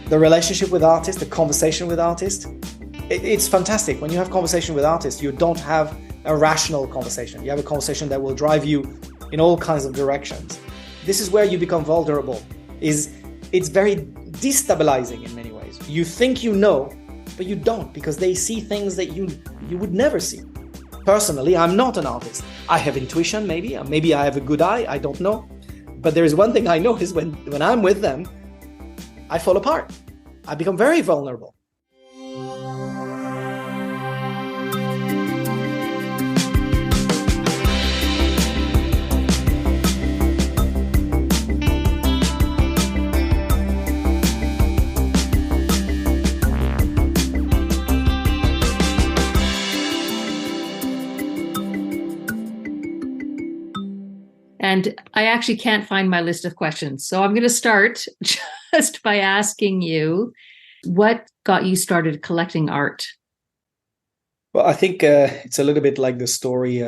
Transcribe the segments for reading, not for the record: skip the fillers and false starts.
The relationship with artists, the conversation with artists, it's fantastic. When you have conversation with artists, you don't have a rational conversation. You have a conversation that will drive you in all kinds of directions. This is where you become vulnerable. It's very destabilizing in many ways. You think you know, but you don't, because they see things that you would never see. Personally, I'm not an artist. I have intuition, maybe I have a good eye, I don't know. But there is one thing I know is when I'm with them, I fall apart. I become very vulnerable. And I actually can't find my list of questions. So I'm going to start just by asking you, what got you started collecting art? Well, I think it's a little bit like the story,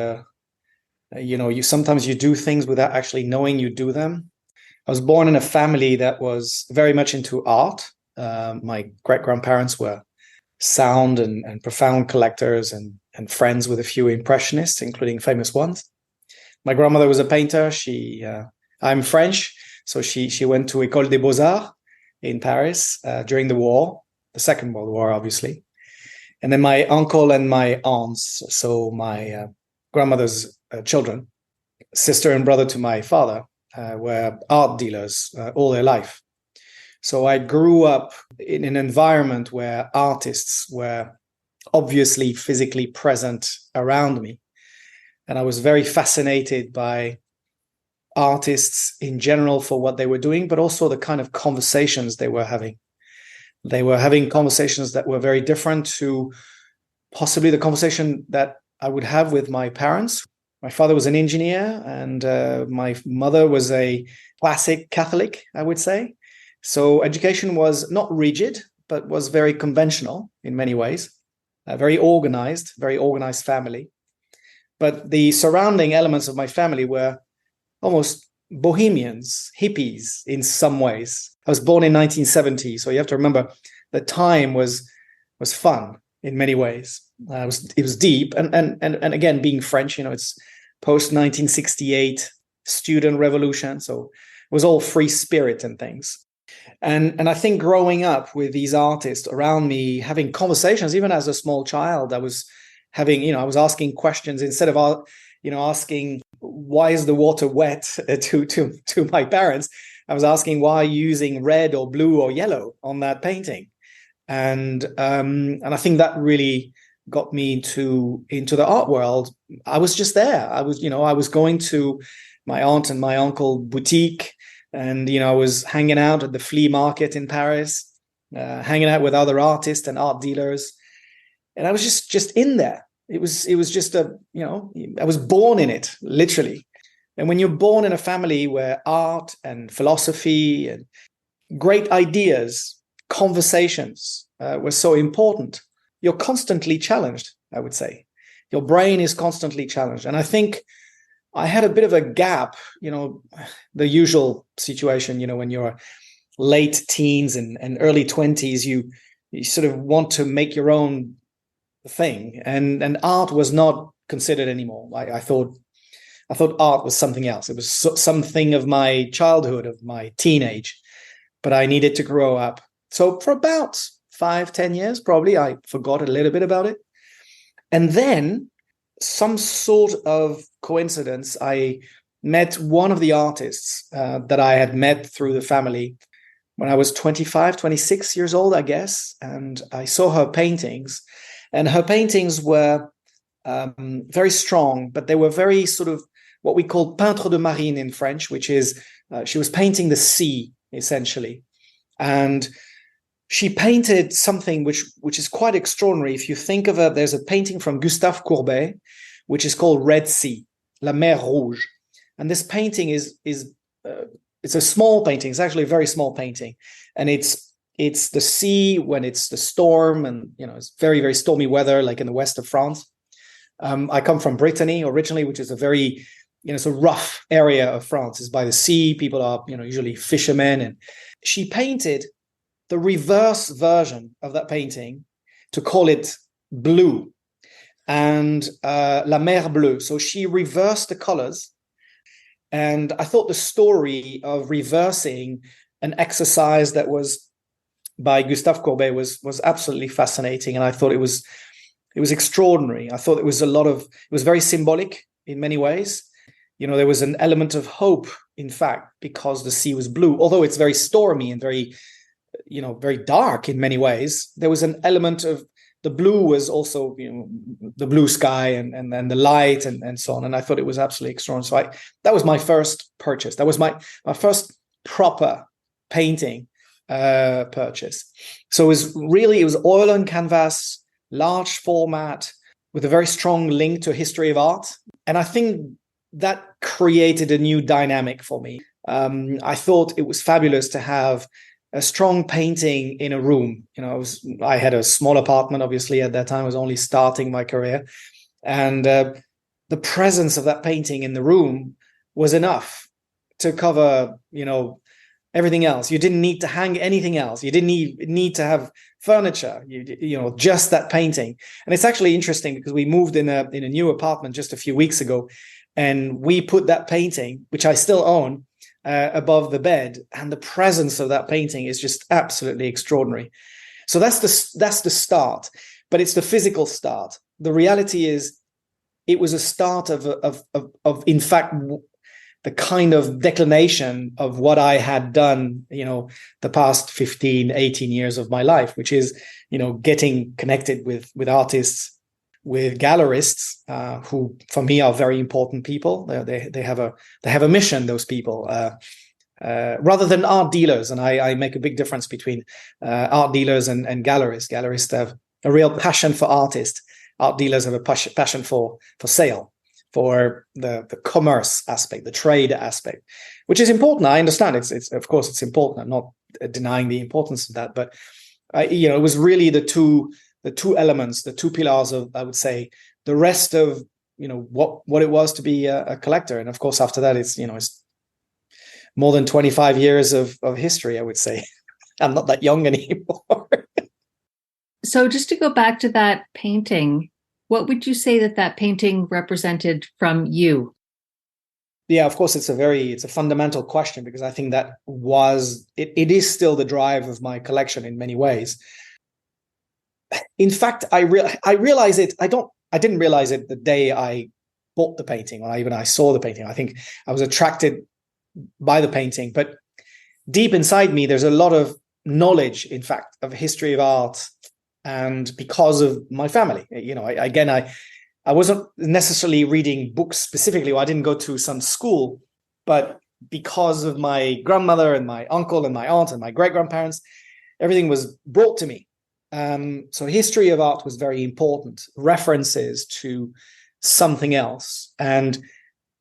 you sometimes you do things without actually knowing you do them. I was born in a family that was very much into art. My great-grandparents were sound and profound collectors and friends with a few impressionists, including famous ones. My grandmother was a painter. I'm French, so she went to École des Beaux-Arts in Paris during the war, the Second World War, obviously. And then my uncle and my aunts, so my grandmother's children, sister and brother to my father, were art dealers all their life. So I grew up in an environment where artists were obviously physically present around me. And I was very fascinated by artists in general for what they were doing, but also the kind of conversations they were having. They were having conversations that were very different to possibly the conversation that I would have with my parents. My father was an engineer, and my mother was a classic Catholic, I would say. So education was not rigid, but was very conventional in many ways, very organized family. But the surrounding elements of my family were almost bohemians, hippies in some ways. I was born in 1970, so you have to remember the time was fun in many ways. It was deep, and again, being French, it's post 1968 student revolution, so it was all free spirit and things. And I think growing up with these artists around me, having conversations, even as a small child, I was asking questions instead of, asking why is the water wet to my parents. I was asking why are you using red or blue or yellow on that painting, and I think that really got me into the art world. I was just there. I was going to my aunt and my uncle boutique, and I was hanging out at the flea market in Paris, hanging out with other artists and art dealers. And I was just in there. It was just I was born in it, literally. And when you're born in a family where art and philosophy and great ideas, conversations were so important, you're constantly challenged, I would say. Your brain is constantly challenged. And I think I had a bit of a gap, the usual situation, when you're late teens and early 20s, you sort of want to make your own thing, and art was not considered anymore. I thought art was something else. It was something of my childhood, of my teenage, but I needed to grow up. So for about 5-10 years, probably, I forgot a little bit about it. And then some sort of coincidence, I met one of the artists that I had met through the family when I was 25, 26 years old, I guess. And I saw her paintings. And her paintings were very strong, but they were very sort of what we call peintre de marine in French, which is she was painting the sea, essentially. And she painted something which is quite extraordinary. If you think of it, there's a painting from Gustave Courbet, which is called Red Sea, La Mer Rouge. And this painting is it's a small painting. It's actually a very small painting. And it's the sea when it's the storm, and it's very, very stormy weather, like in the west of France. I come from Brittany originally, which is a very it's a rough area of France. It's by the sea. People are usually fishermen, and she painted the reverse version of that painting to call it blue and La Mer Bleue. So she reversed the colors. And I thought the story of reversing an exercise that was by Gustave Courbet was absolutely fascinating. And I thought it was extraordinary. I thought it was very symbolic in many ways. There was an element of hope, in fact, because the sea was blue, although it's very stormy and very dark in many ways. There was an element of the blue was also, the blue sky and the light and so on. And I thought it was absolutely extraordinary. So that was my first purchase. That was my first proper painting purchase. So it was oil on canvas, large format, with a very strong link to history of art. And I think that created a new dynamic for me. I thought it was fabulous to have a strong painting in a room. I had a small apartment, obviously, at that time. I was only starting my career. And the presence of that painting in the room was enough to cover, everything else. You didn't need to hang anything else. You didn't need to have furniture, just that painting. And it's actually interesting because we moved in a new apartment just a few weeks ago, and we put that painting, which I still own, above the bed, and the presence of that painting is just absolutely extraordinary. So that's the start, but it's the physical start. The reality is, it was a start of in fact, the kind of declination of what I had done, the past 15, 18 years of my life, which is, getting connected with artists, with gallerists, who for me are very important people. They have a mission, those people, rather than art dealers. And I make a big difference between art dealers and gallerists. Gallerists have a real passion for artists. Art dealers have a passion for sale, for the commerce aspect, the trade aspect, which is important. I understand it's of course it's important. I'm not denying the importance of that, but it was really the two elements, the two pillars of, I would say, the rest of what it was to be a collector. And of course, after that, it's more than 25 years of history, I would say. I'm not that young anymore. So just to go back to that painting, what would you say that painting represented from you? Yeah, of course, it's a fundamental question, because I think that it is still the drive of my collection in many ways. In fact, I realize it. I didn't realize it the day I bought the painting, or even I saw the painting. I think I was attracted by the painting, but deep inside me, there's a lot of knowledge, in fact, of history of art, and because of my family, I wasn't necessarily reading books specifically, or I didn't go to some school, but because of my grandmother and my uncle and my aunt and my great-grandparents, everything was brought to me. So history of art was very important, references to something else, and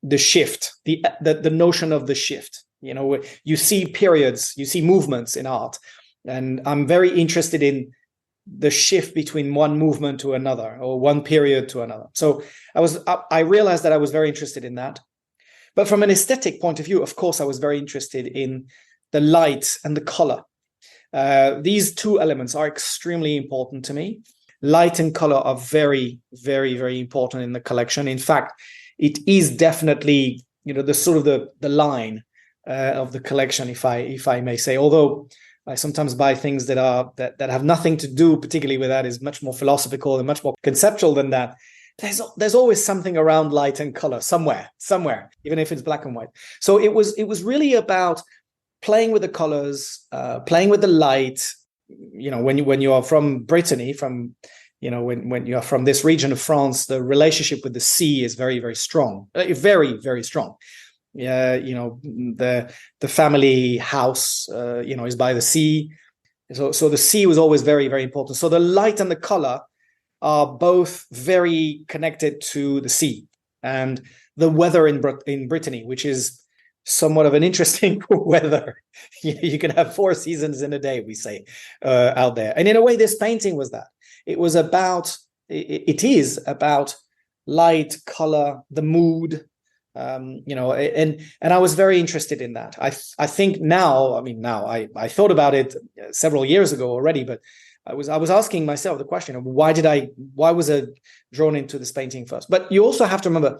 the shift, the notion of the shift. You see periods, you see movements in art, and I'm very interested in the shift between one movement to another, or one period to another. So I realized that I was very interested in that. But from an aesthetic point of view, of course, I was very interested in the light and the color. These two elements are extremely important to me. Light and color are very, very, very important in the collection. In fact, it is definitely, the sort of the line of the collection, if I may say. Although I sometimes buy things that have nothing to do particularly with that, is much more philosophical and much more conceptual than that. There's always something around light and color somewhere, even if it's black and white. So it was really about playing with the colors, playing with the light. When you are from Brittany, when you are from this region of France, the relationship with the sea is very, very strong, very, very strong. The family house, is by the sea. So the sea was always very, very important. So the light and the color are both very connected to the sea and the weather in Brittany, which is somewhat of an interesting weather. You can have 4 seasons in a day, we say, out there. And in a way, this painting was that. It is about light, color, the mood, And I was very interested in that. I think now, I thought about it several years ago already, but I was asking myself the question of why was I drawn into this painting first? But you also have to remember,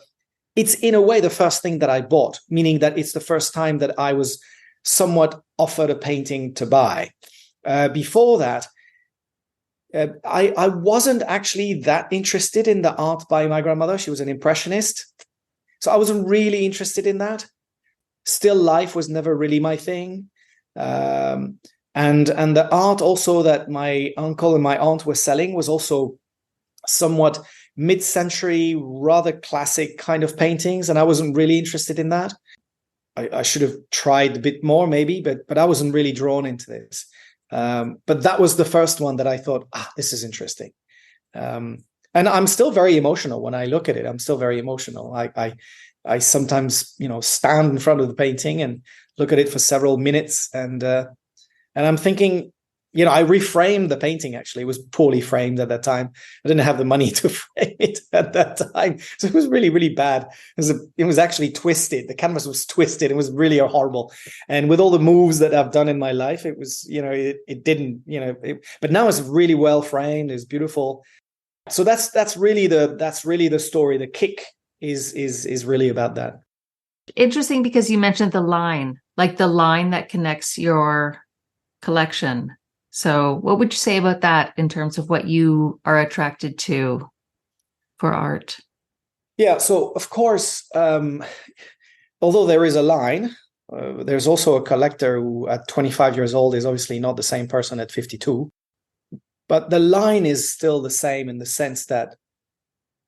it's in a way the first thing that I bought, meaning that it's the first time that I was somewhat offered a painting to buy. Before that, I wasn't actually that interested in the art by my grandmother. She was an impressionist. So I wasn't really interested in that. Still life was never really my thing. And the art also that my uncle and my aunt were selling was also somewhat mid-century, rather classic kind of paintings. And I wasn't really interested in that. I should have tried a bit more maybe, but I wasn't really drawn into this. But that was the first one that I thought, this is interesting. And I'm still very emotional when I look at it. I'm still very emotional. I sometimes, stand in front of the painting and look at it for several minutes, and I'm thinking, I reframed the painting. Actually, it was poorly framed at that time. I didn't have the money to frame it at that time, so it was really, really bad. It was actually twisted. The canvas was twisted. It was really horrible. And with all the moves that I've done in my life, it was, it didn't, but now it's really well framed. It's beautiful. So that's really the story. The kick is really about that. Interesting, because you mentioned the line that connects your collection. So what would you say about that in terms of what you are attracted to for art? Yeah, so of course, although there is a line, there's also a collector who at 25 years old is obviously not the same person at 52. But the line is still the same in the sense that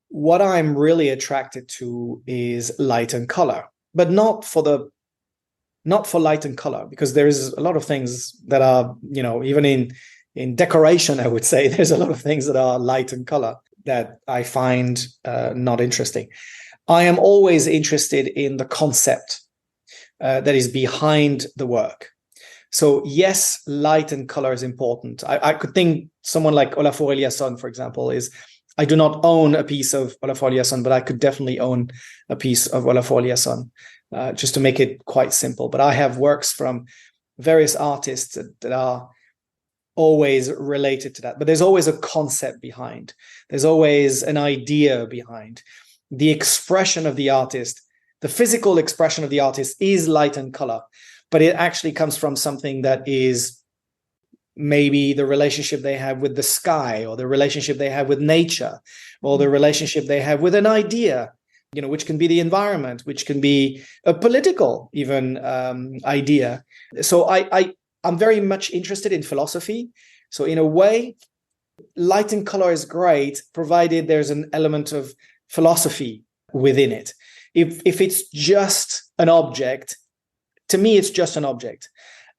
what I'm really attracted to is light and color, but not for light and color, because there is a lot of things that are, even in decoration, I would say there's a lot of things that are light and color that I find not interesting. I am always interested in the concept that is behind the work. So yes, light and color is important. I could think someone like Olafur Eliasson, for example, I do not own a piece of Olafur Eliasson, but I could definitely own a piece of Olafur Eliasson, just to make it quite simple. But I have works from various artists that are always related to that. But there's always a concept behind. There's always an idea behind. The expression of the artist, the physical expression of the artist is light and color. But it actually comes from something that is maybe the relationship they have with the sky, or the relationship they have with nature, or the relationship they have with an idea, which can be the environment, which can be a political even idea. So I'm very much interested in philosophy. So in a way, light and color is great, provided there's an element of philosophy within it. If it's just an object, to me, it's just an object.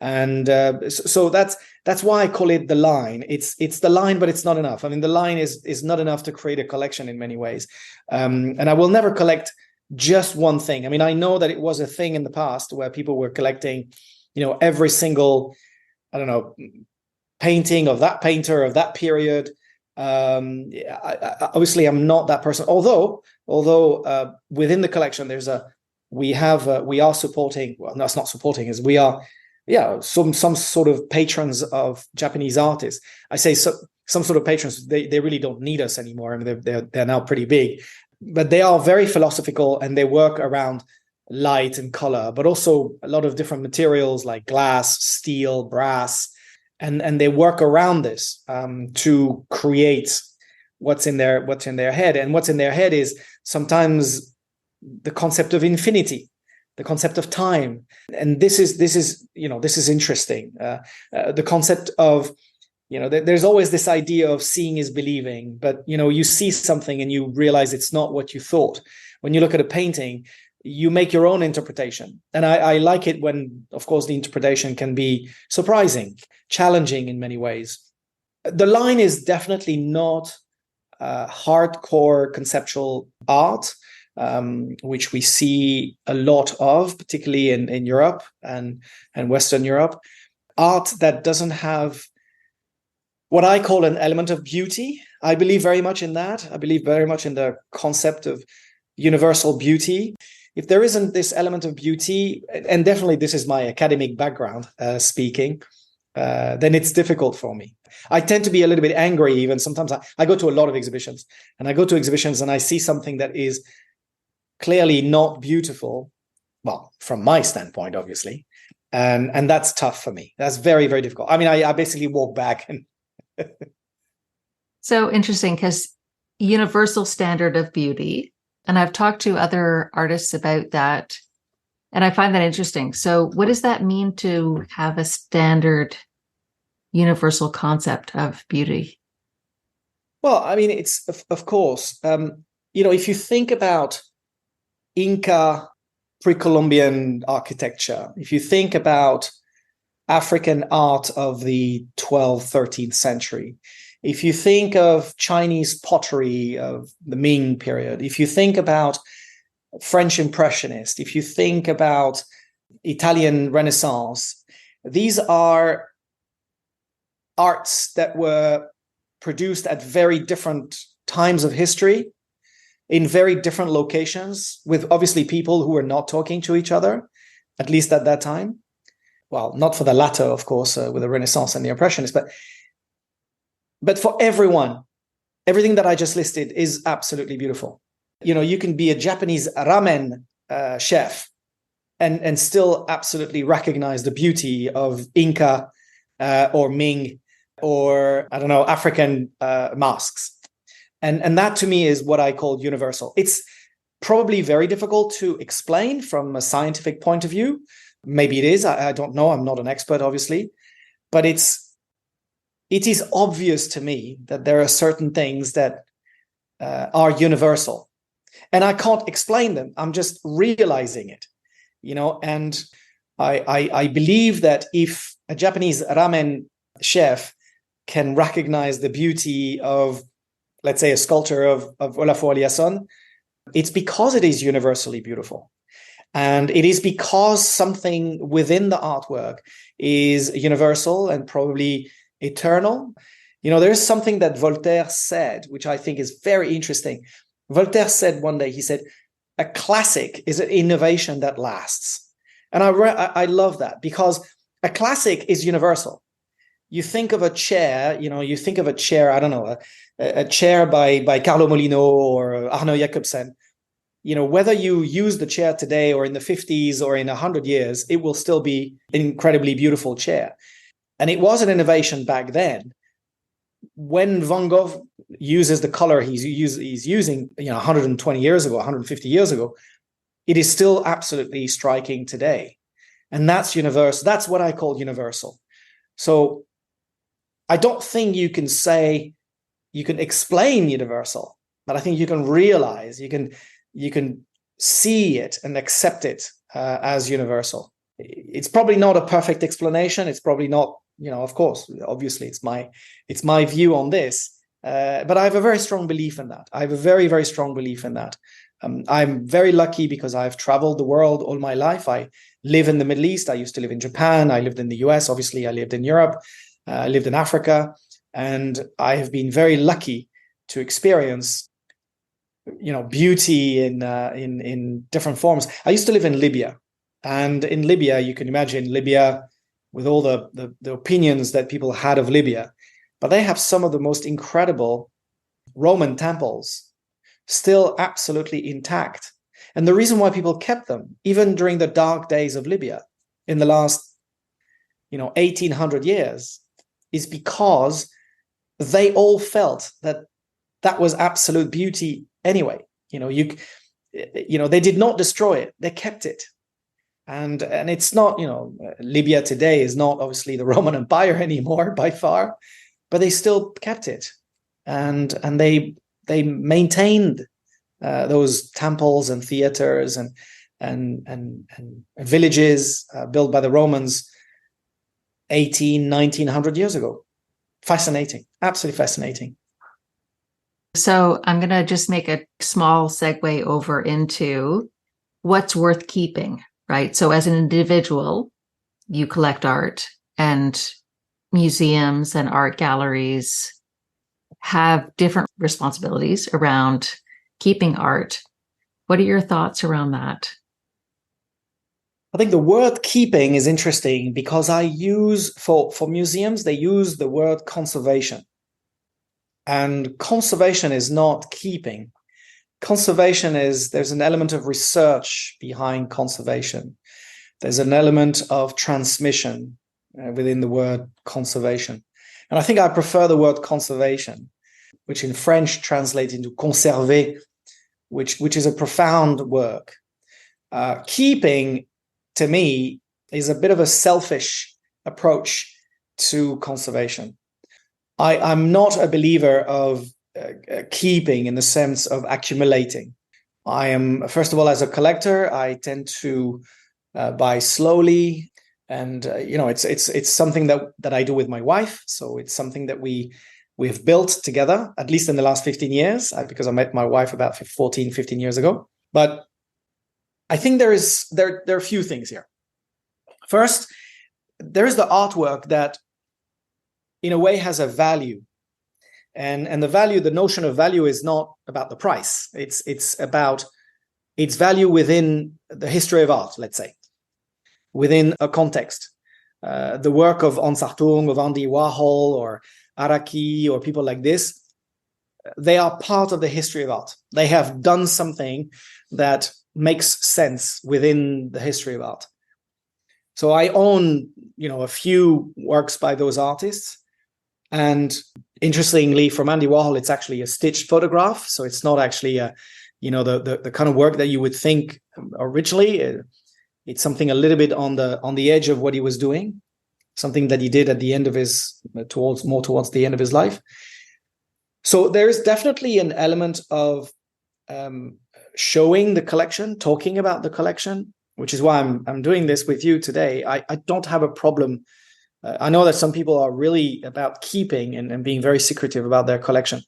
And so that's why I call it the line. It's the line, but it's not enough. I mean, the line is not enough to create a collection in many ways. And I will never collect just one thing. I mean, I know that it was a thing in the past where people were collecting, every single, painting of that painter of that period. Obviously, I'm not that person. Although within the collection, we are supporting. Well, no, it's not supporting. Is we are. Yeah, some sort of patrons of Japanese artists. I say some sort of patrons. They really don't need us anymore. I mean, they're now pretty big, but they are very philosophical, and they work around light and color, but also a lot of different materials like glass, steel, brass, and they work around this to create what's in their head. And what's in their head is sometimes the concept of infinity, the concept of time. And this is interesting. The concept of, there's always this idea of seeing is believing, but, you see something and you realize it's not what you thought. When you look at a painting, you make your own interpretation. And I like it when, of course, the interpretation can be surprising, challenging in many ways. The line is definitely not hardcore conceptual art, which we see a lot of, particularly in Europe and Western Europe. Art that doesn't have what I call an element of beauty. I believe very much in that. I believe very much in the concept of universal beauty. if there isn't this element of beauty, and definitely this is my academic background speaking, then it's difficult for me. I tend to be a little bit angry even sometimes. I go to a lot of exhibitions, and I see something that is clearly not beautiful, well, from my standpoint, obviously, and that's tough for me. That's very, very difficult. I mean, I basically walk back and So interesting, because universal standard of beauty, and I've talked to other artists about that, and I find that interesting. So what does that mean to have a standard universal concept of beauty? well, I mean, it's of course, if you think about Inca pre-Columbian architecture, if you think about African art of the 12th, 13th century, if you think of Chinese pottery of the Ming period, if you think about French Impressionist, if you think about Italian Renaissance, these are arts that were produced at very different times of history, in very different locations, with obviously people who were not talking to each other, at least at that time. Well, not for the latter, of course, with the Renaissance and the Impressionists, but for everyone, everything that I just listed is absolutely beautiful. You can be a Japanese ramen chef and still absolutely recognize the beauty of Inca or Ming or, I don't know, African masks. And that to me is what I call universal. It's probably very difficult to explain from a scientific point of view. Maybe it is. I don't know. I'm not an expert, obviously. But it is obvious to me that there are certain things that are universal. And I can't explain them. I'm just realizing it, and I believe that if a Japanese ramen chef can recognize the beauty of, let's say, a sculpture of Olafur Eliasson, it's because it is universally beautiful. And it is because something within the artwork is universal and probably eternal. There is something that Voltaire said, which I think is very interesting. Voltaire said one day, he said, a classic is an innovation that lasts. And I love that, because a classic is universal. You think of a chair, I don't know, a chair by Carlo Molino or Arno Jacobsen. Whether you use the chair today or in the 50s or in 100 years, it will still be an incredibly beautiful chair. And it was an innovation back then. When Van Gogh uses the color he's using, 120 years ago, 150 years ago, it is still absolutely striking today. And that's universal. That's what I call universal. So I don't think you can explain universal, but I think you can realize, you can see it and accept it as universal. It's probably not a perfect explanation. It's probably not, of course, obviously it's my view on this, but I have a very strong belief in that. I have a very, very strong belief in that. I'm very lucky because I've traveled the world all my life. I live in the Middle East. I used to live in Japan. I lived in the US. Obviously, I lived in Europe. I lived in Africa. And I have been very lucky to experience, beauty in different forms. I used to live in Libya. And in Libya, you can imagine Libya with all the opinions that people had of Libya. But they have some of the most incredible Roman temples still absolutely intact. And the reason why people kept them, even during the dark days of Libya in the last, 1800 years, is because they all felt that was absolute beauty anyway. They did not destroy it; they kept it, and it's not, Libya today is not obviously the Roman Empire anymore by far, but they still kept it, and they maintained those temples and theaters and villages built by the Romans 1900 years ago. Fascinating, absolutely fascinating. So I'm going to just make a small segue over into what's worth keeping, right? So as an individual, you collect art, and museums and art galleries have different responsibilities around keeping art. What are your thoughts around that? I think the word keeping is interesting because I use for museums, they use the word conservation. And conservation is not keeping. Conservation is, there's an element of research behind conservation. There's an element of transmission within the word conservation. And I think I prefer the word conservation, which in French translates into conserver, which is a profound work. Keeping, to me, is a bit of a selfish approach to conservation. I'm not a believer of keeping in the sense of accumulating. I am, first of all, as a collector, I tend to buy slowly, and it's something that I do with my wife. So it's something that we've built together, at least in the last 15 years, because I met my wife about 15 years ago. But I think there are a few things here. First, there is the artwork that, in a way, has a value, and the notion of value is not about the price. It's about its value within the history of art, let's say, within a context. The work of Hans Hartung, of Andy Warhol, or Araki, or people like this, they are part of the history of art. They have done something that makes sense within the history of art. So I own, a few works by those artists. And interestingly, from Andy Warhol, it's actually a stitched photograph. So it's not actually the kind of work that you would think originally. It's something a little bit on the edge of what he was doing, something that he did at the end of towards the end of his life. So there is definitely an element of showing the collection, talking about the collection, which is why I'm doing this with you today. I don't have a problem. I know that some people are really about keeping and being very secretive about their collection.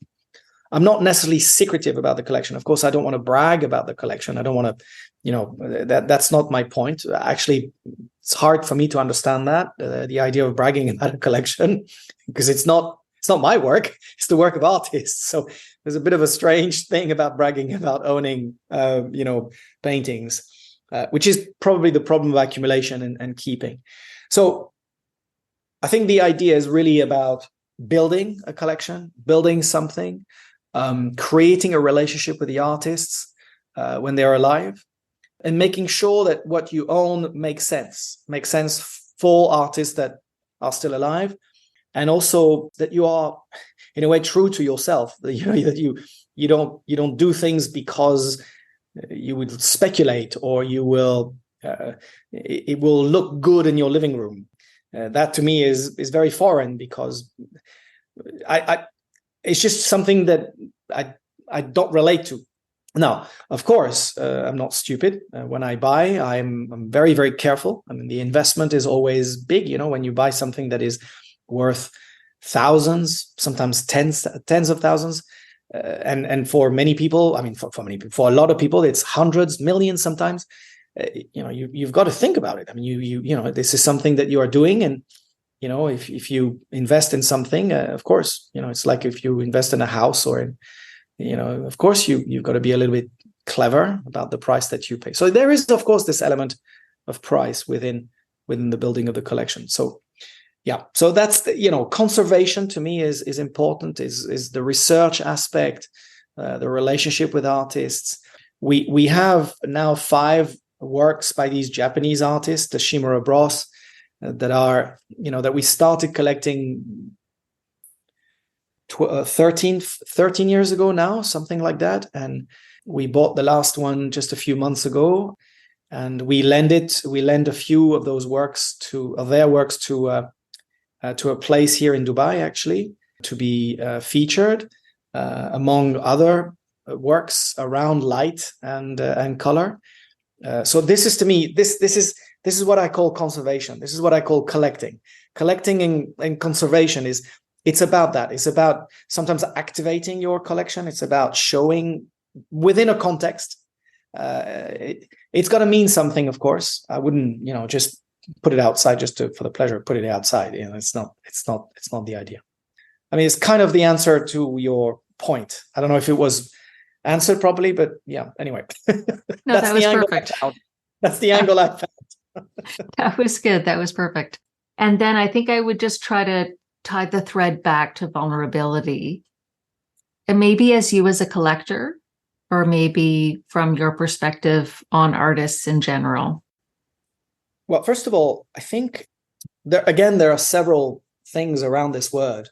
I'm not necessarily secretive about the collection. Of course, I don't want to brag about the collection. I don't want to, that's not my point. Actually, it's hard for me to understand that, the idea of bragging about a collection, because it's not my work. It's the work of artists. So there's a bit of a strange thing about bragging about owning, paintings, which is probably the problem of accumulation and keeping. So I think the idea is really about building a collection, building something, creating a relationship with the artists when they're alive, and making sure that what you own makes sense for artists that are still alive, and also that you are, in a way, true to yourself. That you don't do things because you would speculate, or you will it will look good in your living room. That to me is very foreign, because it's just something that I don't relate to. Now, of course, I'm not stupid. When I buy, I'm very, very careful. I mean, the investment is always big. When you buy something that is worth thousands, sometimes tens of thousands, and for many people, I mean, for many people, for a lot of people, it's hundreds, millions sometimes. You've got to think about it. I mean, this is something that you are doing, and if you invest in something, of course, it's like if you invest in a house, or of course you've got to be a little bit clever about the price that you pay. So there is, of course, this element of price within the building of the collection. So yeah, so that's conservation to me is important. Is the research aspect, the relationship with artists. We have now 5 works by these Japanese artists, the Shimura Bros, that we started collecting 13 years ago now, something like that. And we bought the last one just a few months ago, and we lend a few of those works to a place here in Dubai, actually, to be featured among other works around light and color. So this is, to me, this is what I call conservation. This is what I call collecting. Collecting and conservation it's about that. It's about sometimes activating your collection. It's about showing within a context. It's got to mean something, of course. I wouldn't, just put it outside just for the pleasure of putting it outside. It's not the idea. I mean, it's kind of the answer to your point. I don't know if it was answered properly, but yeah. Anyway, No, that was perfect. That's the angle I found. That was good. That was perfect. And then I think I would just try to tie the thread back to vulnerability. And maybe as you as a collector, or maybe from your perspective on artists in general. Well, first of all, I think there are several things around this word.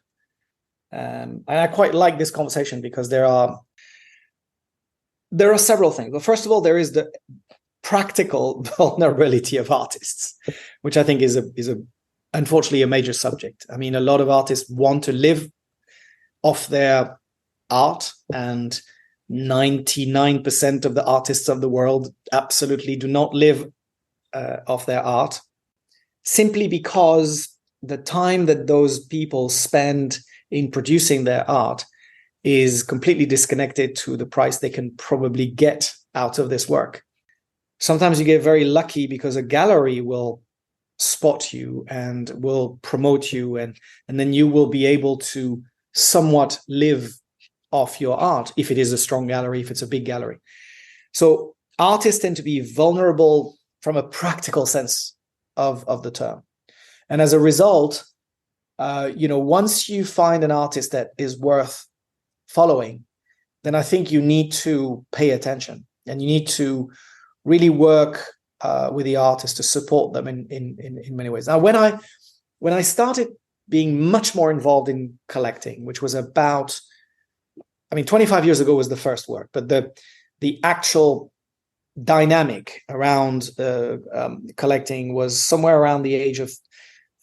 And I quite like this conversation because there are several things. But first of all, there is the practical vulnerability of artists, which I think is unfortunately a major subject. I mean, a lot of artists want to live off their art, and 99% of the artists of the world absolutely do not live off their art, simply because the time that those people spend in producing their art is completely disconnected to the price they can probably get out of this work. Sometimes you get very lucky because a gallery will spot you and will promote you, and then you will be able to somewhat live off your art if it is a strong gallery, if it's a big gallery. So artists tend to be vulnerable from a practical sense of the term. And as a result, once you find an artist that is worth following, then I think you need to pay attention, and you need to really work with the artist to support them in many ways. Now, when I started being much more involved in collecting, which was about, 25 years ago was the first work, but the actual dynamic around collecting was somewhere around the age of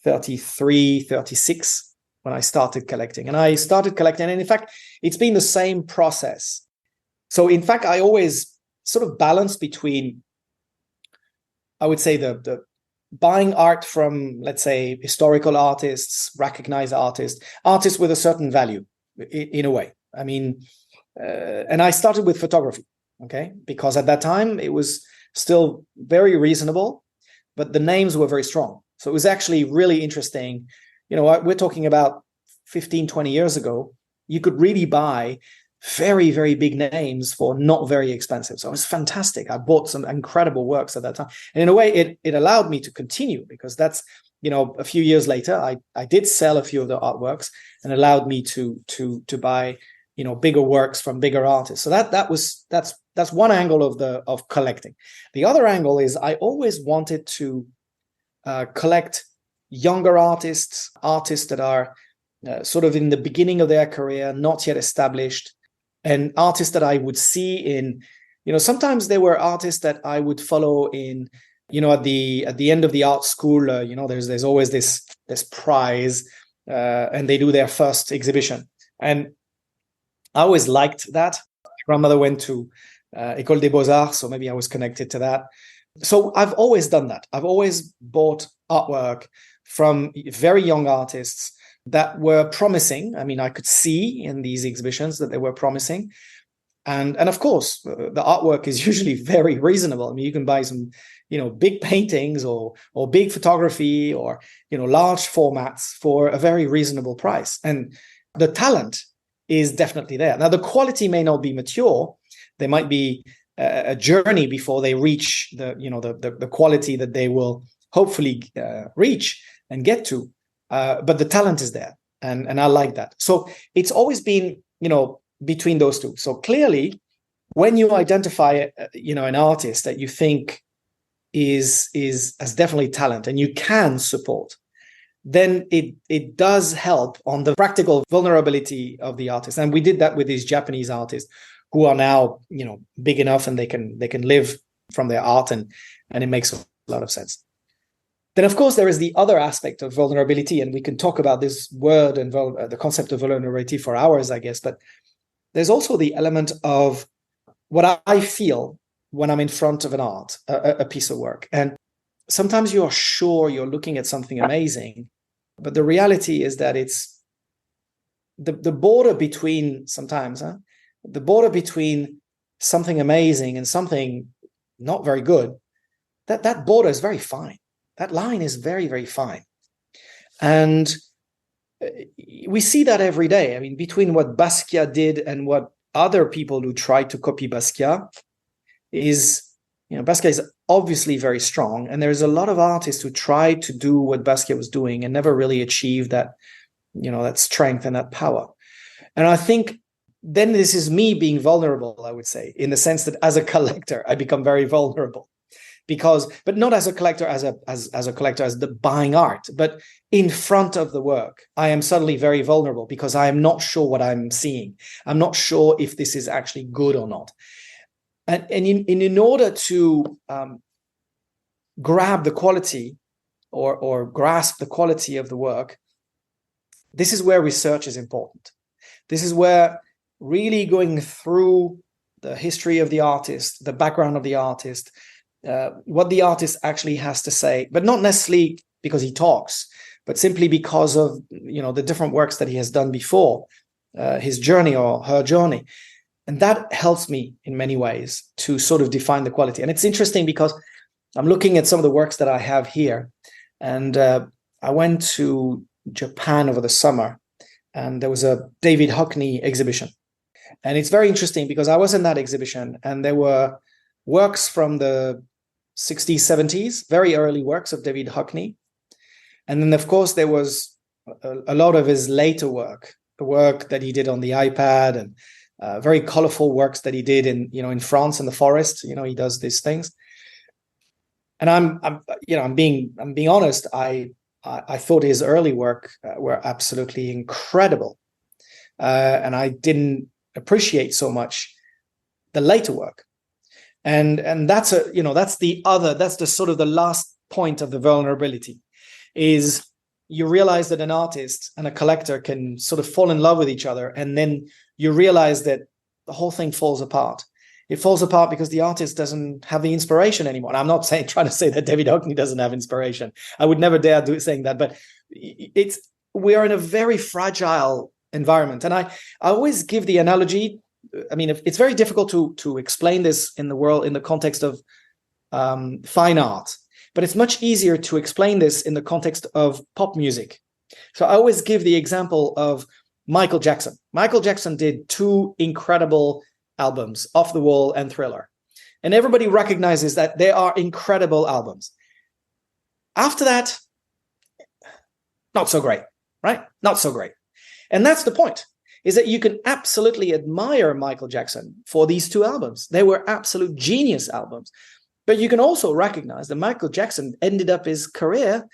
33, 36 when I started collecting. And I started collecting, and in fact, it's been the same process. So in fact, I always sort of balance between, I would say, the buying art from, let's say, historical artists, recognized artists with a certain value in a way. And I started with photography, okay? Because at that time it was still very reasonable, but the names were very strong. So it was actually really interesting. We're talking about 15, 20 years ago. You could really buy very, very big names for not very expensive. So it was fantastic. I bought some incredible works at that time. And in a way, it allowed me to continue, because that's, a few years later, I did sell a few of the artworks, and allowed me to buy, bigger works from bigger artists. So that's one angle of collecting. The other angle is I always wanted to collect younger artists that are sort of in the beginning of their career, not yet established, and artists that I would see in, sometimes there were artists that I would follow in, at the end of the art school, there's always this prize, and they do their first exhibition. And I always liked that. My grandmother went to École des Beaux-Arts, so maybe I was connected to that. So I've always done that. I've always bought artwork from very young artists that were promising. I could see in these exhibitions that they were promising. And of course, the artwork is usually very reasonable. You can buy some, big paintings or big photography or, large formats for a very reasonable price. And the talent is definitely there. Now, the quality may not be mature. There might be a journey before they reach the quality that they will hopefully reach and get to. But the talent is there, and I like that. So it's always been, between those two. So clearly, when you identify, an artist that you think has definitely talent and you can support, then it does help on the practical vulnerability of the artist. And we did that with these Japanese artists who are now, big enough, and they can live from their art, and it makes a lot of sense. Then, of course, there is the other aspect of vulnerability, and we can talk about this word and the concept of vulnerability for hours, I guess. But there's also the element of what I feel when I'm in front of an art, a piece of work. And sometimes you're sure you're looking at something amazing, but the reality is that it's the border between the border between something amazing and something not very good, that border is very fine. That line is very, very fine. And we see that every day. Between what Basquiat did and what other people who tried to copy Basquiat is, Basquiat is obviously very strong. And there's a lot of artists who try to do what Basquiat was doing and never really achieve that, that strength and that power. And I think then this is me being vulnerable, I would say, in the sense that as a collector, I become very vulnerable. But not as a collector, as a collector, as the buying art, but in front of the work, I am suddenly very vulnerable because I am not sure what I'm seeing. I'm not sure if this is actually good or not. And in order to grab the quality or grasp the quality of the work, this is where research is important. This is where really going through the history of the artist, the background of the artist, what the artist actually has to say, but not necessarily because he talks, but simply because of the different works that he has done before, his journey or her journey. And that helps me in many ways to sort of define the quality. And it's interesting because I'm looking at some of the works that I have here, and I went to Japan over the summer, and there was a David Hockney exhibition. And it's very interesting because I was in that exhibition, and there were works from the 60s, 70s, very early works of David Hockney. And then, of course, there was a lot of his later work, the work that he did on the iPad, and very colorful works that he did in France in the forest. He does these things. And I'm being honest. I thought his early work were absolutely incredible, and I didn't appreciate so much the later work. And that's the sort of the last point of the vulnerability, is you realize that an artist and a collector can sort of fall in love with each other, and then you realize that the whole thing falls apart. It falls apart because the artist doesn't have the inspiration anymore. And I'm not trying to say that David Hockney doesn't have inspiration. I would never dare saying that, but we are in a very fragile environment. And I always give the analogy. I mean, it's very difficult to explain this in the context of fine art, but it's much easier to explain this in the context of pop music. So I always give the example of Michael Jackson. Michael Jackson did two incredible albums, Off the Wall and Thriller. And everybody recognizes that they are incredible albums. After that, not so great, right? Not so great. And that's the point, is that you can absolutely admire Michael Jackson for these two albums. They were absolute genius albums. But you can also recognize that Michael Jackson ended up his career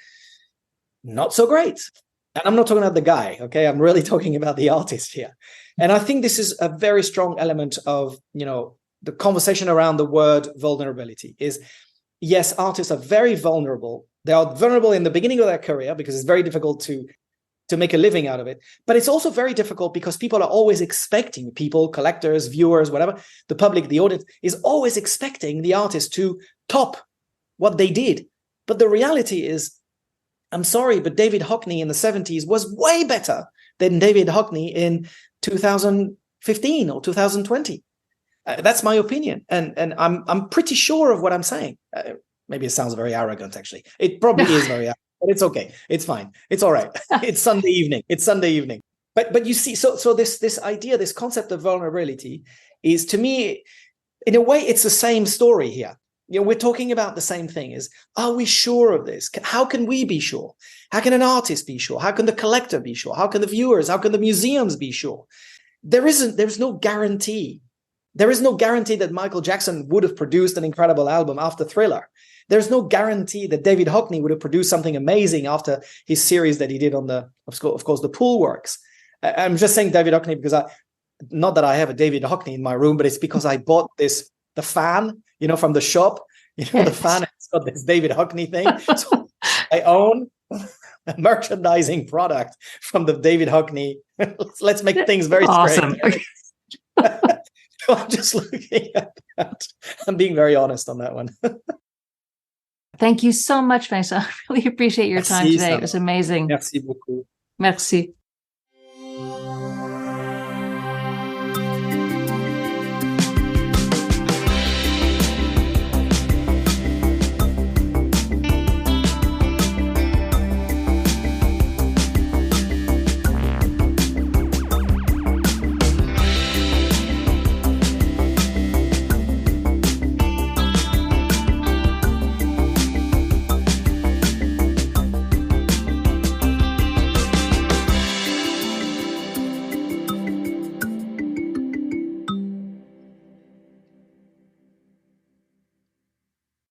not so great. And I'm not talking about the guy, okay? I'm really talking about the artist here. And I think this is a very strong element of, the conversation around the word vulnerability is, yes, artists are very vulnerable. They are vulnerable in the beginning of their career because it's very difficult to make a living out of it. But it's also very difficult because people are always expecting, collectors, viewers, whatever, the public, the audience is always expecting the artist to top what they did. But the reality is, I'm sorry, but David Hockney in the 70s was way better than David Hockney in 2015 or 2020. That's my opinion. And I'm pretty sure of what I'm saying. Maybe it sounds very arrogant, actually. It probably is very arrogant, but it's okay. It's fine. It's all right. It's Sunday evening. But you see, so this idea, this concept of vulnerability is, to me, in a way, it's the same story here. We're talking about the same thing. Is, are we sure of this? How can we be sure? How can an artist be sure? How can the collector be sure? How can the viewers? How can the museums be sure? There's no guarantee. There is no guarantee that Michael Jackson would have produced an incredible album after Thriller. There's no guarantee that David Hockney would have produced something amazing after his series that he did on of course, the pool works. I'm just saying David Hockney because not that I have a David Hockney in my room, but it's because I bought the fan, from the shop, the fan, it's got this David Hockney thing. So I own a merchandising product from the David Hockney. Let's make things very awesome. So I'm just looking at that. I'm being very honest on that one. Thank you so much, Vincent. I really appreciate your time today. It was amazing. Merci beaucoup. Merci.